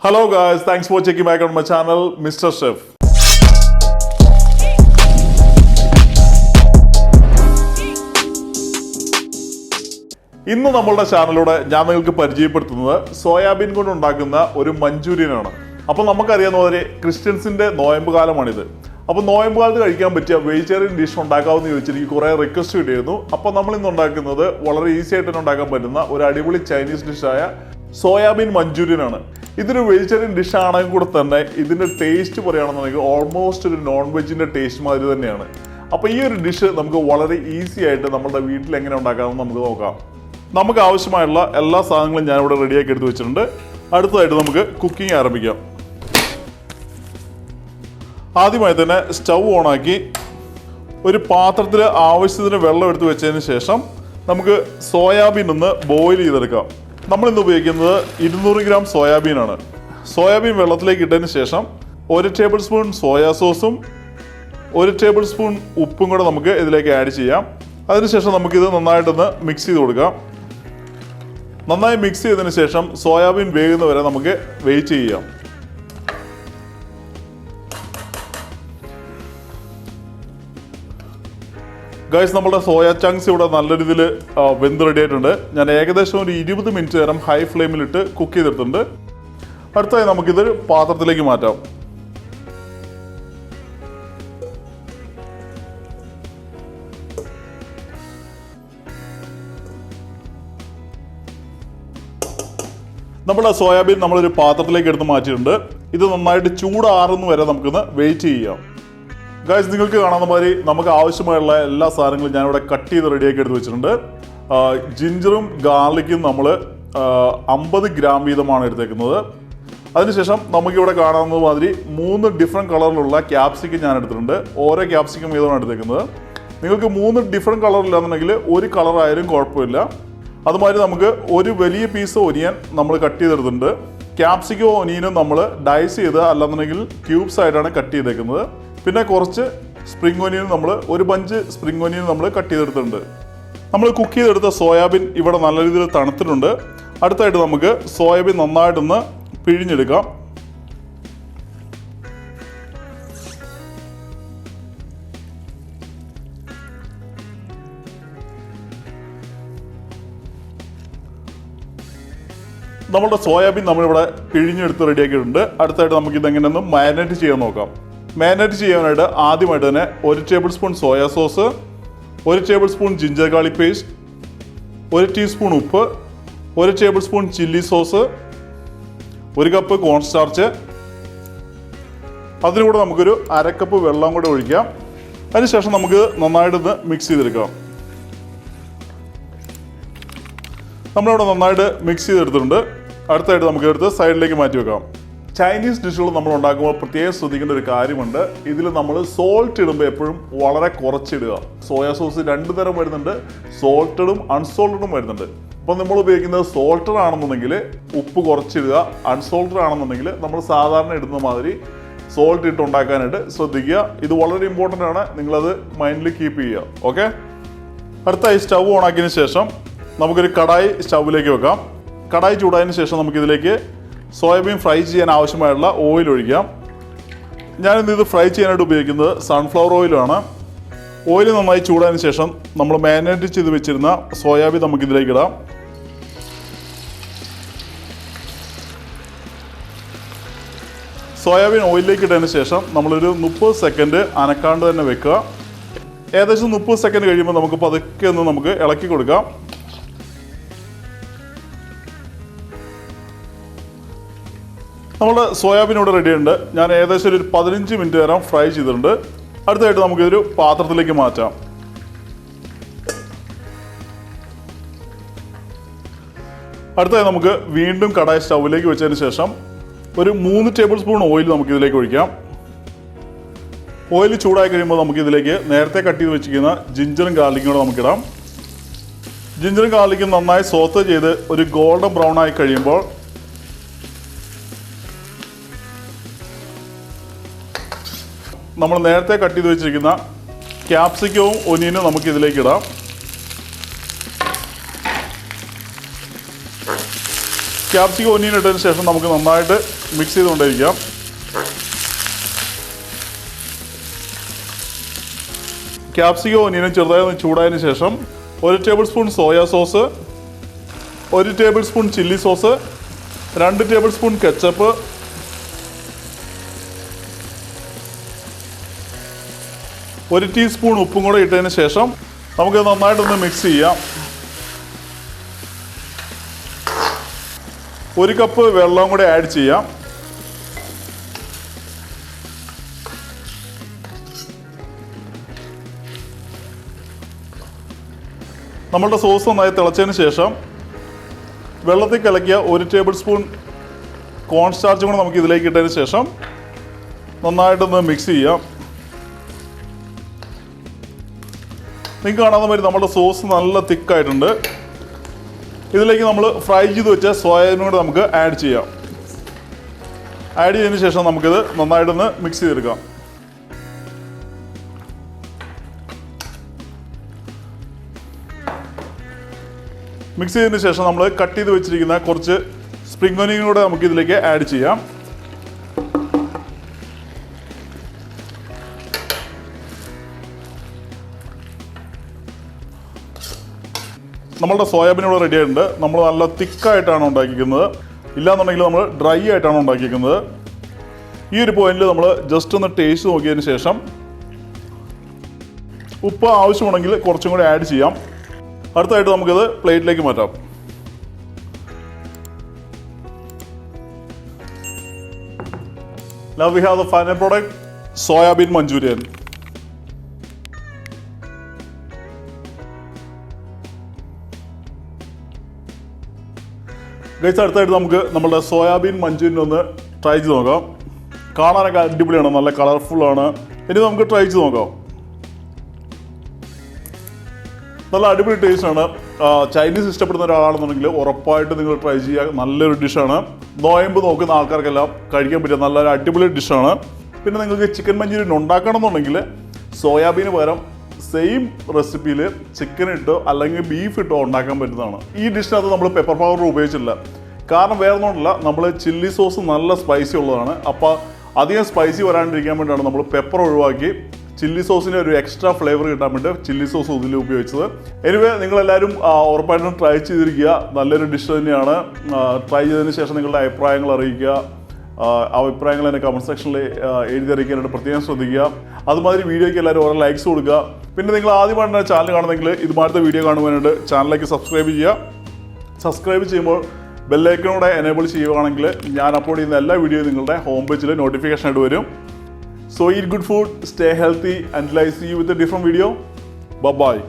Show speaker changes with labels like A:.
A: Hello guys, thanks for checking back on my channel, Mr. Chef. ഇന്ന് നമ്മളുടെ ചാനലിലൂടെ ഞാൻ നിങ്ങൾക്ക് പരിചയപ്പെടുത്തുന്നത് സോയാബീൻ കൊണ്ട് ഉണ്ടാക്കുന്ന ഒരു മഞ്ചൂരിയനാണ്. അപ്പോൾ നമുക്കറിയാവുന്ന പോലെ ക്രിസ്ത്യൻസിന്റെ നോയമ്പ് കാലമാണിത്. അപ്പോൾ നോയമ്പ് കാലത്ത് കഴിക്കാൻ പറ്റിയ വെജിറ്റേറിയൻ ഡിഷ് ഉണ്ടാക്കാമെന്ന് ചോദിച്ചിട്ട് എനിക്ക് കുറേ റിക്വസ്റ്റ് കിട്ടിയിരുന്നു. അപ്പോൾ നമ്മൾ ഇന്ന് ഉണ്ടാക്കുന്നത് വളരെ ഈസി ആയിട്ട് തന്നെ ഉണ്ടാക്കാൻ പറ്റുന്ന ഒരു അടിപൊളി ചൈനീസ് ഡിഷായ സോയാബീൻ മഞ്ചൂരിയൻ ആണ്. ഇതൊരു വെജിറ്റേറിയൻ ഡിഷ് ആണെങ്കിൽ കൂടെ തന്നെ ഇതിന്റെ ടേസ്റ്റ് പറയുകയാണെന്നുണ്ടെങ്കിൽ ഓൾമോസ്റ്റ് ഒരു നോൺ വെജിന്റെ ടേസ്റ്റ് മാതിരി തന്നെയാണ്. അപ്പോൾ ഈ ഒരു ഡിഷ് നമുക്ക് വളരെ ഈസി ആയിട്ട് നമ്മുടെ വീട്ടിൽ എങ്ങനെ ഉണ്ടാക്കാമെന്ന് നമുക്ക് നോക്കാം. നമുക്ക് ആവശ്യമായുള്ള എല്ലാ സാധനങ്ങളും ഞാനിവിടെ റെഡിയാക്കി എടുത്ത് വെച്ചിട്ടുണ്ട്. അടുത്തതായിട്ട് നമുക്ക് കുക്കിംഗ് ആരംഭിക്കാം. ആദ്യമായി തന്നെ സ്റ്റൗ ഓണാക്കി ഒരു പാത്രത്തിൽ ആവശ്യത്തിന് വെള്ളം എടുത്ത് വെച്ചതിന് ശേഷം നമുക്ക് സോയാബീൻ ഒന്ന് ബോയിൽ ചെയ്തെടുക്കാം. നമ്മളിന്ന് ഉപയോഗിക്കുന്നത് 200 ഗ്രാം സോയാബീനാണ്. സോയാബീൻ വെള്ളത്തിലേക്ക് ഇട്ടതിന് ശേഷം 1 ടേബിൾ സ്പൂൺ സോയാ സോസും 1 ടേബിൾ സ്പൂൺ ഉപ്പും കൂടെ നമുക്ക് ഇതിലേക്ക് ആഡ് ചെയ്യാം. അതിനുശേഷം നമുക്കിത് നന്നായിട്ടൊന്ന് മിക്സ് ചെയ്ത് കൊടുക്കാം. നന്നായി മിക്സ് ചെയ്തതിന് ശേഷം സോയാബീൻ വേകുന്നവരെ നമുക്ക് വെയിറ്റ് ചെയ്യാം. ഗൈസ്, നമ്മുടെ സോയ ചങ്ക്സ് ഇവിടെ നല്ല രീതിയിൽ വെന്ത് റെഡി ആയിട്ടുണ്ട്. ഞാൻ ഏകദേശം ഒരു 20 മിനിറ്റ് നേരം ഹൈ ഫ്ലെയിമിലിട്ട് കുക്ക് ചെയ്തെടുത്തിട്ടുണ്ട്. അടുത്തായി നമുക്കിതൊരു പാത്രത്തിലേക്ക് മാറ്റാം. നമ്മുടെ സോയാബീൻ നമ്മളൊരു പാത്രത്തിലേക്ക് എടുത്ത് മാറ്റിയിട്ടുണ്ട്. ഇത് നന്നായിട്ട് ചൂടാറുന്ന വരെ നമുക്കൊന്ന് വെയിറ്റ് ചെയ്യാം. ഗൈസ്, നിങ്ങൾക്ക് കാണുന്ന മാതിരി നമുക്ക് ആവശ്യമായുള്ള എല്ലാ സാധനങ്ങളും ഞാനിവിടെ കട്ട് ചെയ്ത് റെഡിയാക്കി എടുത്ത് വെച്ചിട്ടുണ്ട്. ജിഞ്ചറും ഗാർലിക്കും നമ്മൾ 50 ഗ്രാം വീതമാണ് എടുത്തേക്കുന്നത്. അതിനുശേഷം നമുക്കിവിടെ കാണാവുന്ന മാതിരി 3 ഡിഫറെൻറ്റ് കളറിലുള്ള ക്യാപ്സിക്കം ഞാൻ എടുത്തിട്ടുണ്ട്. ഓരോ ക്യാപ്സിക്കം വീതമാണ് എടുത്തേക്കുന്നത്. നിങ്ങൾക്ക് 3 ഡിഫറെൻറ്റ് കളറില്ലാന്നുണ്ടെങ്കിൽ ഒരു കളറായാലും കുഴപ്പമില്ല. അതുമാതിരി നമുക്ക് ഒരു വലിയ പീസ് ഒനിയൻ നമ്മൾ കട്ട് ചെയ്തെടുത്തിട്ടുണ്ട്. ക്യാപ്സിക്കോ ഒനിയനും നമ്മൾ ഡൈസ് ചെയ്ത് അല്ലാന്നുണ്ടെങ്കിൽ ക്യൂബ്സ് ആയിട്ടാണ് കട്ട് ചെയ്തേക്കുന്നത്. പിന്നെ കുറച്ച് സ്പ്രിംഗ് ഒനിയൻ ഒരു ബഞ്ച് സ്പ്രിംഗ് ഒനിയൻ നമ്മൾ കട്ട് ചെയ്തെടുത്തിട്ടുണ്ട്. നമ്മൾ കുക്ക് ചെയ്തെടുത്ത സോയാബീൻ ഇവിടെ നല്ല രീതിയിൽ തണുത്തിട്ടുണ്ട്. അടുത്തായിട്ട് നമുക്ക് സോയാബീൻ നന്നായിട്ടൊന്ന് പിഴിഞ്ഞെടുക്കാം. നമ്മുടെ സോയാബീൻ നമ്മളിവിടെ പിഴിഞ്ഞെടുത്ത് റെഡിയാക്കിയിട്ടുണ്ട്. അടുത്തായിട്ട് നമുക്ക് ഇതെങ്ങനെയൊന്ന് മാരിനേറ്റ് ചെയ്യാൻ നോക്കാം. മാരിനേറ്റ് ചെയ്യാനായിട്ട് ആദ്യമായിട്ട് തന്നെ 1 table spoon soya sauce, 1 table spoon ginger garlic paste, 1 teaspoon ഉപ്പ്, 1 table spoon chilli sauce, 1 cup cone starch, അതിലൂടെ നമുക്കൊരു 1/2 കപ്പ് വെള്ളം കൂടെ ഒഴിക്കാം. അതിനുശേഷം നമുക്ക് നന്നായിട്ടൊന്ന് മിക്സ് ചെയ്തെടുക്കാം. നമ്മളിവിടെ നന്നായിട്ട് മിക്സ് ചെയ്തെടുത്തിട്ടുണ്ട്. അടുത്തായിട്ട് നമുക്ക് എടുത്ത് സൈഡിലേക്ക് മാറ്റി വെക്കാം. ചൈനീസ് ഡിഷുകൾ നമ്മൾ ഉണ്ടാക്കുമ്പോൾ പ്രത്യേകം ശ്രദ്ധിക്കേണ്ട ഒരു കാര്യമുണ്ട്. ഇതിൽ നമ്മൾ സോൾട്ട് ഇടുമ്പോൾ എപ്പോഴും വളരെ കുറച്ചിടുക. സോയാ സോസ് 2 തരം വരുന്നുണ്ട്, സോൾട്ടഡും അൺസോൾട്ടഡും വരുന്നുണ്ട്. അപ്പോൾ നമ്മൾ ഉപയോഗിക്കുന്നത് സോൾട്ടഡ് ആണെന്നുണ്ടെങ്കിൽ ഉപ്പ് കുറച്ചിടുക, അൺസോൾട്ടഡ് ആണെന്നുണ്ടെങ്കിൽ നമ്മൾ സാധാരണ ഇടുന്ന മാതിരി സോൾട്ട് ഇട്ട് ഉണ്ടാക്കാനായിട്ട് ശ്രദ്ധിക്കുക. ഇത് വളരെ ഇമ്പോർട്ടൻ്റ് ആണ്, നിങ്ങളത് മൈൻഡിൽ കീപ്പ് ചെയ്യുക. ഓക്കെ, അടുത്തായി സ്റ്റൗ ഓണാക്കിയതിന് ശേഷം നമുക്കൊരു കടായി സ്റ്റൗവിലേക്ക് വെക്കാം. കടായി ചൂടായതിനു ശേഷം നമുക്കിതിലേക്ക് സോയാബീൻ ഫ്രൈ ചെയ്യാൻ ആവശ്യമായുള്ള ഓയിൽ ഒഴിക്കാം. ഞാനിന്ന് ഇത് ഫ്രൈ ചെയ്യാനായിട്ട് ഉപയോഗിക്കുന്നത് സൺഫ്ലവർ ഓയിലാണ്. ഓയിൽ നന്നായി ചൂടായതിനു ശേഷം നമ്മൾ മാരിനേറ്റ് ചെയ്ത് വെച്ചിരുന്ന സോയാബീൻ നമുക്കിതിലേക്ക് ഇടാം. സോയാബീൻ ഓയിലിലേക്ക് ഇട്ടതിന് ശേഷം നമ്മളൊരു 30 സെക്കൻഡ് അനക്കാണ്ട് തന്നെ വെക്കുക. ഏകദേശം 30 സെക്കൻഡ് കഴിയുമ്പോൾ നമുക്ക് പതുക്കെ ഒന്ന് നമുക്ക് ഇളക്കി കൊടുക്കാം. നമ്മുടെ സോയാബീൻ ഇവിടെ റെഡിയുണ്ട്. ഞാൻ ഏകദേശം ഒരു 15 മിനിറ്റ് നേരം ഫ്രൈ ചെയ്തിട്ടുണ്ട്. അടുത്തായിട്ട് നമുക്കിതൊരു പാത്രത്തിലേക്ക് മാറ്റാം. അടുത്തായി നമുക്ക് വീണ്ടും കടായി സ്റ്റൗവിലേക്ക് വെച്ചതിന് ശേഷം ഒരു 3 ടേബിൾ സ്പൂൺ ഓയിൽ നമുക്കിതിലേക്ക് ഒഴിക്കാം. ഓയിൽ ചൂടായി കഴിയുമ്പോൾ നമുക്കിതിലേക്ക് നേരത്തെ കട്ട് ചെയ്ത് വെച്ചിരിക്കുന്ന ജിഞ്ചറും ഗാർലിക്കും കൂടെ നമുക്കിടാം. ജിഞ്ചറും ഗാർലിക്കും നന്നായി സോത്ത് ചെയ്ത് ഒരു ഗോൾഡൻ ബ്രൗൺ ആയി കഴിയുമ്പോൾ നമ്മൾ നേരത്തെ കട്ട് ചെയ്ത് വെച്ചിരിക്കുന്ന ക്യാപ്സിക്കവും ഒനിയനും നമുക്ക് ഇതിലേക്ക് ഇടാം. ക്യാപ്സിക്കം ഒനിയൻ ഇട്ടതിന് ശേഷം നമുക്ക് നന്നായിട്ട് മിക്സ് ചെയ്തുകൊണ്ടിരിക്കാം. ക്യാപ്സിക്കം ഒനിയനും ചെറുതായി ഒന്ന് ചൂടായതിനു ശേഷം 1 table spoon soya sauce, 1 table spoon chilli sauce, 2 table spoon ketchup, 1 teaspoon ഉപ്പും കൂടെ ഇട്ടതിന് ശേഷം നമുക്ക് നന്നായിട്ടൊന്ന് മിക്സ് ചെയ്യാം. 1 കപ്പ് വെള്ളം കൂടെ ആഡ് ചെയ്യാം. നമ്മളുടെ സോസ് നന്നായി തിളച്ചതിന് ശേഷം വെള്ളത്തിൽ കലക്കിയ 1 ടേബിൾ സ്പൂൺ കോൺ സ്റ്റാർച്ചും കൂടെ നമുക്ക് ഇതിലേക്ക് ഇട്ടതിന് ശേഷം നന്നായിട്ടൊന്ന് മിക്സ് ചെയ്യാം. നിങ്ങൾക്ക് കാണാവുന്ന മാതിരി നമ്മുടെ സോസ് നല്ല തിക്കായിട്ടുണ്ട്. ഇതിലേക്ക് നമ്മൾ ഫ്രൈ ചെയ്ത് വെച്ച സോയാബീൻ കൂടെ നമുക്ക് ആഡ് ചെയ്യാം. ആഡ് ചെയ്തതിന് ശേഷം നമുക്കിത് നന്നായിട്ടൊന്ന് മിക്സ് ചെയ്തെടുക്കാം. മിക്സ് ചെയ്തതിന് ശേഷം നമ്മൾ കട്ട് ചെയ്ത് വെച്ചിരിക്കുന്ന കുറച്ച് സ്പ്രിംഗ് ഒനിയൻ കൂടെ നമുക്ക് ഇതിലേക്ക് ആഡ് ചെയ്യാം. നമ്മളുടെ സോയാബീൻ ഇവിടെ റെഡി ആയിട്ടുണ്ട്. നമ്മൾ നല്ല തിക്കായിട്ടാണ് ഉണ്ടാക്കിയിരിക്കുന്നത്, ഇല്ലാന്നുണ്ടെങ്കിൽ നമ്മൾ ഡ്രൈ ആയിട്ടാണ് ഉണ്ടാക്കിയിരിക്കുന്നത്. ഈ ഒരു പോയിന്റിൽ നമ്മൾ ജസ്റ്റ് ഒന്ന് ടേസ്റ്റ് നോക്കിയതിന് ശേഷം ഉപ്പ് ആവശ്യമുണ്ടെങ്കിൽ കുറച്ചും കൂടി ആഡ് ചെയ്യാം. അടുത്തായിട്ട് നമുക്കിത് പ്ലേറ്റിലേക്ക് മാറ്റാം. Now we have the final product, Soybean Manchurian. Guys, അടുത്തായിട്ട് നമുക്ക് നമ്മുടെ സോയാബീൻ മഞ്ചൂരിയൻ ഒന്ന് ട്രൈ ചെയ്ത് നോക്കാം. കാണാനൊക്കെ അടിപൊളിയാണ്, നല്ല കളർഫുള്ളാണ്. ഇനി നമുക്ക് ട്രൈ ചെയ്ത് നോക്കാം. നല്ല അടിപൊളി ടേസ്റ്റാണ്. ചൈനീസ് ഇഷ്ടപ്പെടുന്ന ഒരാളാണെന്നുണ്ടെങ്കിൽ ഉറപ്പായിട്ട് നിങ്ങൾ ട്രൈ ചെയ്യുക. നല്ലൊരു ഡിഷാണ്. നോയമ്പ് നോക്കുന്ന ആൾക്കാർക്കെല്ലാം കഴിക്കാൻ പറ്റിയ നല്ലൊരു അടിപൊളി ഡിഷാണ്. പിന്നെ നിങ്ങൾക്ക് ചിക്കൻ മഞ്ചൂരിയൻ ഉണ്ടാക്കണം എന്നുണ്ടെങ്കിൽ സോയാബീന് പകരം സെയിം റെസിപ്പിയിൽ ചിക്കൻ ഇട്ടോ അല്ലെങ്കിൽ ബീഫ് ഇട്ടോ ഉണ്ടാക്കാൻ പറ്റുന്നതാണ്. ഈ ഡിഷിനകത്ത് നമ്മൾ പെപ്പർ പൗഡർ ഉപയോഗിച്ചില്ല. കാരണം വേറെ ഒന്നുമില്ല, നമ്മൾ ചില്ലി സോസ് നല്ല സ്പൈസി ഉള്ളതാണ്. അപ്പോൾ അധികം സ്പൈസി വരാണ്ടിരിക്കാൻ വേണ്ടിയാണ് നമ്മൾ പെപ്പർ ഒഴിവാക്കി ചില്ലി സോസിന് ഒരു എക്സ്ട്രാ ഫ്ലേവർ കിട്ടാൻ വേണ്ടി ചില്ലി സോസ് ഇതിൽ ഉപയോഗിച്ചത്. എനിവേ, നിങ്ങളെല്ലാവരും ഉറപ്പായിട്ടും ട്രൈ ചെയ്തിരിക്കുക. നല്ലൊരു ഡിഷ് തന്നെയാണ്. ട്രൈ ചെയ്തതിന് ശേഷം നിങ്ങളുടെ അഭിപ്രായങ്ങൾ അറിയിക്കുക. അഭിപ്രായങ്ങൾ എന്നെ കമൻറ്റ് സെക്ഷനിൽ എഴുതി അറിയിക്കാനായിട്ട് പ്രത്യേകം ശ്രദ്ധിക്കുക. അതുമാതിരി വീഡിയോയ്ക്ക് എല്ലാവരും ഓരോ ലൈക്സ് കൊടുക്കുക. പിന്നെ നിങ്ങൾ ആദ്യമായിട്ടാണ് ചാനൽ കാണുന്നെങ്കിൽ ഇതുമാതിരത്തെ വീഡിയോ കാണുവാനായിട്ട് ചാനലിലേക്ക് സബ്സ്ക്രൈബ് ചെയ്യുക. സബ്സ്ക്രൈബ് ചെയ്യുമ്പോൾ ബെല്ലൈക്കണോടെ എനേബിൾ ചെയ്യുകയാണെങ്കിൽ ഞാൻ അപ്ലോഡ് ചെയ്യുന്ന എല്ലാ വീഡിയോയും നിങ്ങളുടെ ഹോം പേജിൽ നോട്ടിഫിക്കേഷൻ ആയിട്ട് വരും. So eat good food, stay healthy, until I see you with a different video. Bye-bye.